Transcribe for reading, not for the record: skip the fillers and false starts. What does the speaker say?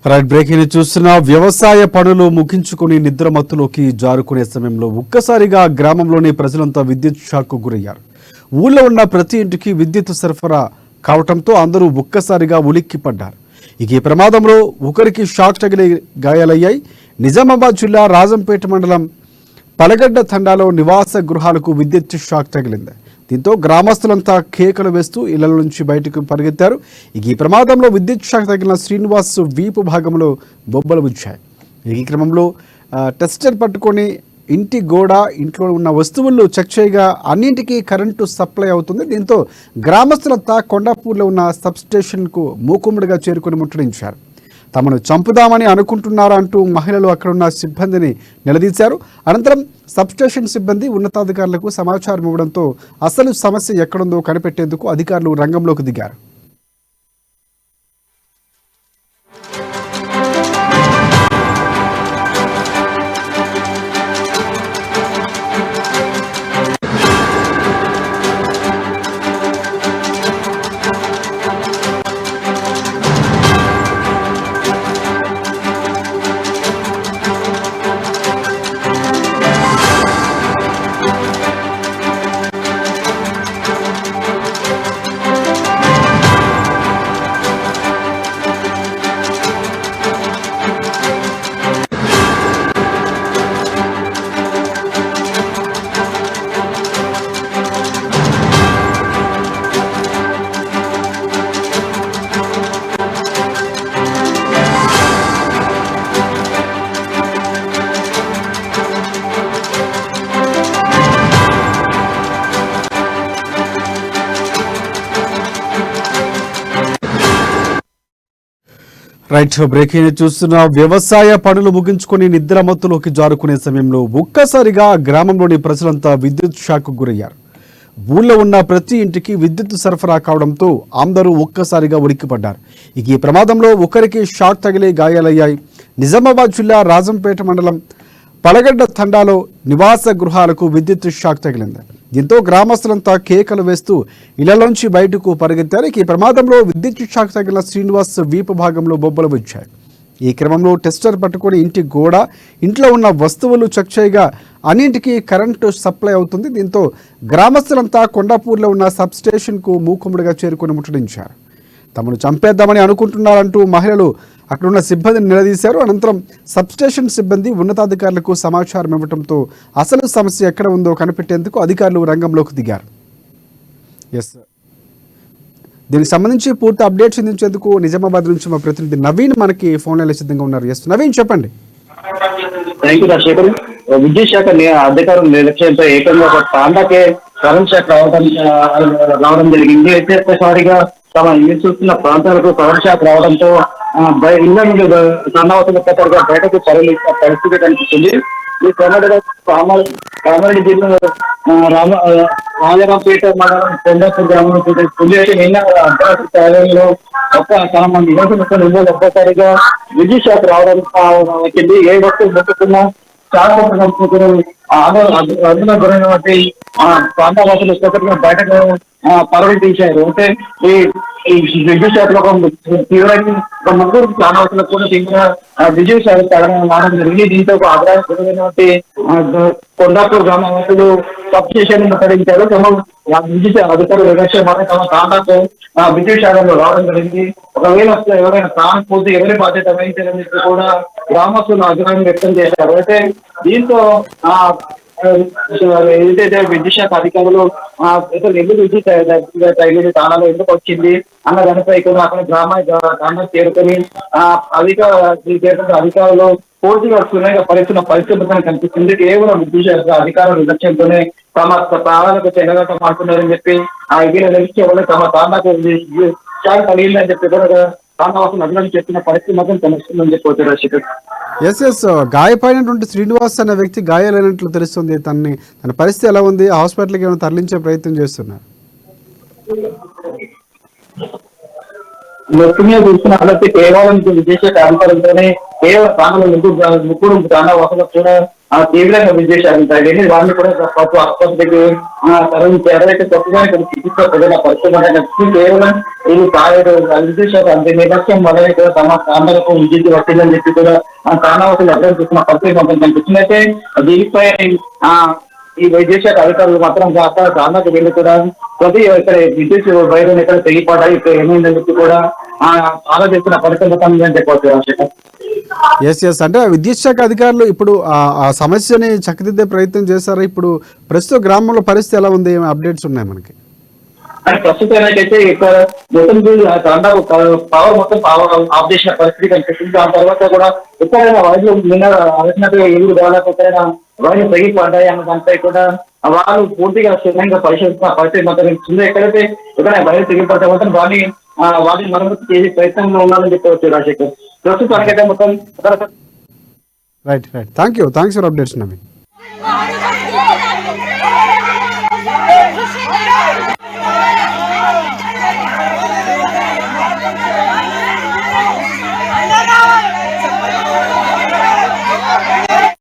Right breaking చూస్తున్న వ్యవసాయ పనులు ముగించుకుని నిద్రమత్తులోకి జారుకునే సమయంలో ఒక్కసారిగా గ్రామంలోని ప్రజలంతా విద్యుత్ షాక్ కు గురయ్యారు. ఊళ్ళో ఉన్న ప్రతి ఇంటికి విద్యుత్ సరఫరా కావడంతో అందరూ ఒక్కసారిగా ఉలిక్కిపడ్డారు. ఈ ప్రమాదంలో ఒకరికి షాక్ తగిలి గాయాలయ్యాయి. నిజామాబాద్ జిల్లా రాజంపేట మండలం పలగడ్డ తండాలో నివాస గృహాలకు విద్యుత్ షాక్ తగిలింది. దీంతో గ్రామస్తులంతా కేకలు వేస్తూ ఇళ్ల నుంచి బయటకు పరిగెత్తారు. ఈ ప్రమాదంలో విద్యుత్ షాక్ తగిలిన శ్రీనివాస్ వీపు భాగంలో బొబ్బలు వచ్చాయి. ఈ క్రమంలో టెస్టర్ పట్టుకొని ఇంటి గోడ ఇంట్లో ఉన్న వస్తువులు చెక్ చేయగా అన్నింటికీ కరెంటు సప్లై అవుతుంది. దీంతో గ్రామస్తులంతా కొండాపూర్లో ఉన్న సబ్స్టేషన్కు మూకుమ్మడిగా చేరుకొని ముట్టడించారు. తమను చంపుదామని అనుకుంటున్నారా అంటూ మహిళలు అక్కడున్న సిబ్బందిని నిలదీశారు. అనంతరం సబ్స్టేషన్ సిబ్బంది ఉన్నతాధికారులకు సమాచారం ఇవ్వడంతో అసలు సమస్య ఎక్కడుందో కనిపెట్టేందుకు అధికారులు రంగంలోకి దిగారు. రైట్ బ్రేకింగ్ చూస్తున్న వ్యవసాయ పనులు ముగించుకొని నిద్రమత్తులోకి జారుకునే సమయంలో ఒక్కసారిగా గ్రామంలోని ప్రజలంతా విద్యుత్ షాక్ గురయ్యారు. ఊళ్ళో ఉన్న ప్రతి ఇంటికి విద్యుత్ సరఫరా కావడంతో అందరూ ఒక్కసారిగా ఉలిక్కిపడ్డారు. ఈ ప్రమాదంలో ఒకరికి షాక్ తగిలి గాయాలయ్యాయి. నిజామాబాద్ జిల్లా రాజంపేట మండలం పలగడ్డ తండాలో నివాస గృహాలకు విద్యుత్ షాక్ తగిలింది. దీంతో గ్రామస్తులంతా కేకలు వేస్తూ ఇళ్లలోంచి బయటకు పరిగెత్తారు. ఈ ప్రమాదంలో విద్యుత్ షాక్ తగిలిన శ్రీనివాస్ వీపు భాగంలో బొబ్బలు వచ్చాయి. ఈ క్రమంలో టెస్టర్ పట్టుకొని ఇంటి గోడ ఇంట్లో ఉన్న వస్తువులు చెక్ చేయగా అన్నింటికీ కరెంటు సప్లై అవుతుంది. దీంతో గ్రామస్తులంతా కొండాపూర్లో ఉన్న సబ్స్టేషన్కు మూకుమ్మడిగా చేరుకొని ముట్టడించారు. తమను చంపేద్దామని అనుకుంటున్నారంటూ మహిళలు అక్కడున్న సిబ్బందిని నిలదీశారు. అనంతరం సబ్స్టేషన్ సిబ్బంది ఉన్నతాధికారులకు సమాచారం ఇవ్వడంతో అసలు సమస్య ఎక్కడ ఉందో కనిపెట్టేందుకు అధికారులు రంగంలోకి దిగారు. దీనికి సంబంధించి పూర్తి అప్డేట్స్ అందించేందుకు నిజామాబాద్ నుంచి మా ప్రతినిధి నవీన్ మనకి ఫోన్ లైన్లో సిద్ధంగా ఉన్నారు. నవీన్, చెప్పండి. విద్యుత్ శాఖ అధికారుల నిర్లక్ష్యంతో ఏకంగా ఒక తాండాకే కరెంట్ షాక్ రావడం జరిగింది. అయితే ఒక్కసారిగా తమ ఇల్లు చూస్తున్న ప్రాంతాలకు కరెంట్ షాక్ రావడంతో ఇళ్ల నుండి సన్నవసలు ఒక్కసారిగా బయటకు తరలించిన పరిస్థితి కనిపిస్తుంది. ఈ క్రమంలో కామారెడ్డి జిల్లా రాజరాంపేట మండలం కొండాపూర్ గ్రామంలో నిన్న అర్ధరాత్రి సమయంలో చాలా మంది నివాసం ఒక్కసారిగా విద్యుత్ షాక్ రావడం వచ్చింది. ఏ వస్తువు ముట్టుకున్నా చాలా అందులో గురైనటువంటి ప్రాంతవాసులు ఒక్కసారిగా బయటకు పరుగులు తీశారు. అంటే ఈ విద్యుత్ శాఖలో తీవ్రంగా ముగ్గురు ప్రాణవాసులకు కూడా తీవ్ర విద్యుత్ శాఖ రావడం జరిగింది. దీంతో అభిప్రాయం గురైనటువంటి కొండాపూర్ గ్రామవాసులు సబ్స్టేషన్ ముట్టడించారు. విద్యుత్ అధికారులు నిర్లక్ష్యం వల్ల తమ ప్రాంతాలకు విద్యుత్ శాఖలో రావడం జరిగింది. ఒకవేళ ఎవరైనా ప్రాణం పోతే ఎవరి బాధ్యత వహించాలని కూడా గ్రామస్తులు అభిప్రాయం వ్యక్తం చేశారు. అయితే దీంతో ఏదైతే విద్యుత్ శాఖ అధికారులు ఎందుకు విద్యుత్ తగిలిన తాళాలు ఎందుకు వచ్చింది అన్న దానిపై కూడా అక్కడ గ్రామం చేరుకొని అధికారులు పూర్తిగా పరిస్థితున్న పరిస్థితులు కనిపిస్తుంది. కేవలం విద్యుత్ శాఖ అధికారుల నిర్లక్ష్యంతోనే తమ ప్రాణాలకు చెందగట మారుతున్నారని చెప్పి ఆ ఎగిన నిలిచి ఎవరు తమ తాండాకు శాఖ తగిలిందని చెప్పి కూడా తాండావాసులు అభివృద్ధి చెప్పిన పరిస్థితి మాత్రం కనిపిస్తుందని చెప్పి గాయపడినటువంటి శ్రీనివాస్ అనే వ్యక్తి గాయాలైనట్లు తెలుస్తుంది. తన పరిస్థితి ఎలా ఉంది? హాస్పిటల్కి ఏమైనా తరలించే ప్రయత్నం చేస్తున్నారు? చూస్తున్నట్లయితే కేవలం విదేశీ అధికారులతోనే కేవలం ప్రాణాలు ముగ్గురు ప్రాణ వసతులు కూడా తీవ్రంగా విజేశారు. వారిని కూడా ఆసుపత్రికి తరలించారు. అయితే కొత్తగా ఇక్కడ చికిత్స ప్రజల పరిస్థితి కేవలం ఇది కాలేదు విజేశారు. అంతే నేపథ్యం వల్లనే కూడా తమ ప్రాంతాలకు విద్యుత్ వచ్చిందని చెప్పి కూడా ప్రాణావతులు అర్థం చేస్తున్న పరిస్థితి మనకు కనిపిస్తుంది. అయితే దీనిపై ఈ వైద్య శాఖ అధికారులు మాత్రం ప్రాంతానికి వెళ్ళి కూడా ప్రతి ఇక్కడ విద్యుత్ వైర్లు ఇక్కడ తెగిపడ్డాయి, ఇక్కడ ఏమైందని చెప్పి కూడా ఆలోచిస్తున్న పరిస్థితి అని చెప్పవచ్చు రాజశేఖర్. ఎస్ అంటే విద్యుత్ శాఖ అధికారులు ఇప్పుడు ఆ సమస్యని చక్కదిద్దే ప్రయత్నం చేశారు. ఇప్పుడు ప్రస్తుత గ్రామంలో పరిస్థితి ఎలా ఉంది, ఏమైనా అప్డేట్స్ ఉన్నాయి మనకి? కానీ ప్రస్తుతానికైతే ఇక్కడ మొత్తం దాదాపు పవర్ ఆఫ్ చేసిన పరిస్థితి కనిపిస్తుంది. దాని తర్వాత కూడా ఎక్కడైనా వైద్యులు నిన్న అలసినట్టుగా ఎదురు దాదాపు ఎక్కడైనా వైద్యులు తెగిపడ్డాయి అన్న దానిపై కూడా వాళ్ళు పూర్తిగా క్షుణ్ణంగా పరిశీలిస్తున్న పరిస్థితి మాత్రం కనిపిస్తుంది. ఎక్కడైతే ఎక్కడైనా వైద్యులు తెగిపడితే మాత్రం వాటిని మరమ్మతు చేసే ప్రయత్నంలో ఉన్నారని చెప్పవచ్చు రాజశేఖర్. ప్రస్తుతానికైతే మొత్తం right thanks for updates Naveen.